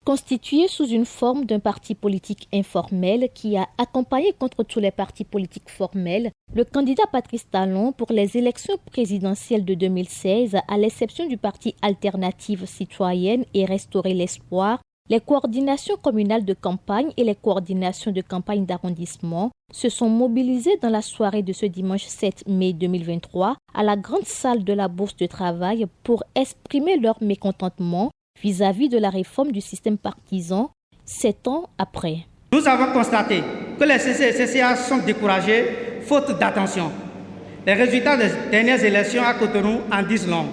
Constitué sous une forme d'un parti politique informel qui a accompagné contre tous les partis politiques formels, le candidat Patrice Talon pour les élections présidentielles de 2016, à l'exception du parti Alternative citoyenne et Restaurer l'espoir, les coordinations communales de campagne et les coordinations de campagne d'arrondissement se sont mobilisées dans la soirée de ce dimanche 7 mai 2023 à la grande salle de la Bourse de travail pour exprimer leur mécontentement vis-à-vis de la réforme du système partisan 7 ans après. Nous avons constaté que les CC et CCA sont découragés faute d'attention. Les résultats des dernières élections à Cotonou en disent long.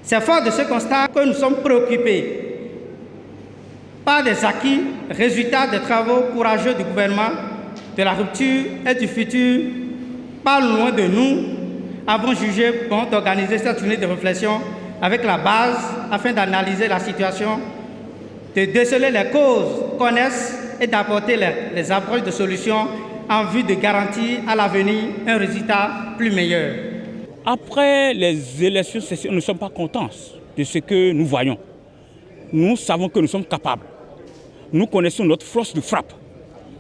C'est fort de ce constat que nous sommes préoccupés par des acquis, résultats des travaux courageux du gouvernement, de la rupture et du futur. Pas loin de nous, avons jugé bon d'organiser cette journée de réflexion avec la base afin d'analyser la situation, de déceler les causes, connaître et d'apporter les approches de solutions en vue de garantir à l'avenir un résultat plus meilleur. Après les élections, nous ne sommes pas contents de ce que nous voyons. Nous savons que nous sommes capables. Nous connaissons notre force de frappe.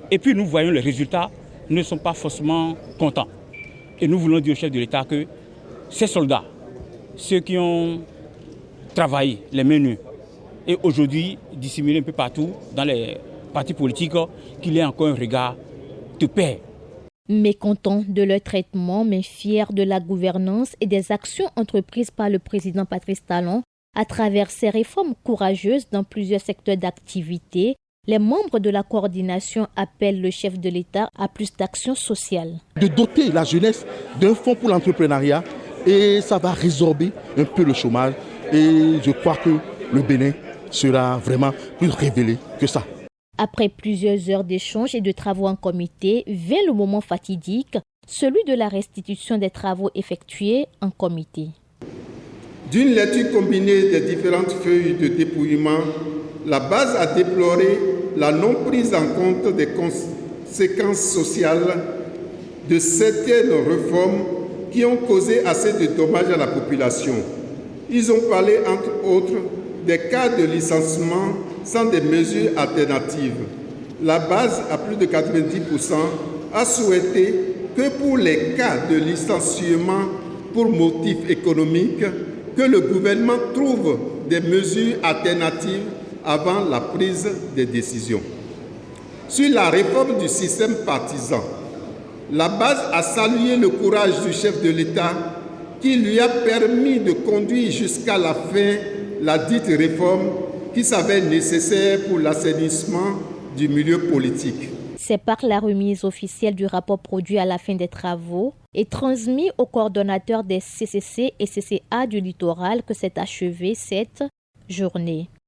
Et puis nous voyons les résultats, nous ne sommes pas forcément contents. Et nous voulons dire au chef de l'État que ces soldats, ceux qui ont travaillé les menus, et aujourd'hui disséminés un peu partout dans les partis politiques, qu'il y ait encore un regard de paix. Mécontents de leur traitement, mais fiers de la gouvernance et des actions entreprises par le président Patrice Talon à travers ces réformes courageuses dans plusieurs secteurs d'activité, les membres de la coordination appellent le chef de l'État à plus d'actions sociales. De doter la jeunesse d'un fonds pour l'entrepreneuriat et ça va résorber un peu le chômage et je crois que le Bénin sera vraiment plus révélé que ça. Après plusieurs heures d'échanges et de travaux en comité, vient le moment fatidique, celui de la restitution des travaux effectués en comité. D'une lecture combinée des différentes feuilles de dépouillement, la base a déploré la non prise en compte des conséquences sociales de certaines réformes qui ont causé assez de dommages à la population. Ils ont parlé, entre autres, des cas de licenciement sans des mesures alternatives. La base, à plus de 90%, a souhaité que pour les cas de licenciement pour motif économique, que le gouvernement trouve des mesures alternatives avant la prise des décisions. Sur la réforme du système partisan, la base a salué le courage du chef de l'État qui lui a permis de conduire jusqu'à la fin la dite réforme qui s'avère nécessaire pour l'assainissement du milieu politique. C'est par la remise officielle du rapport produit à la fin des travaux et transmis au coordonnateur des CCC et CCA du littoral que s'est achevée cette journée.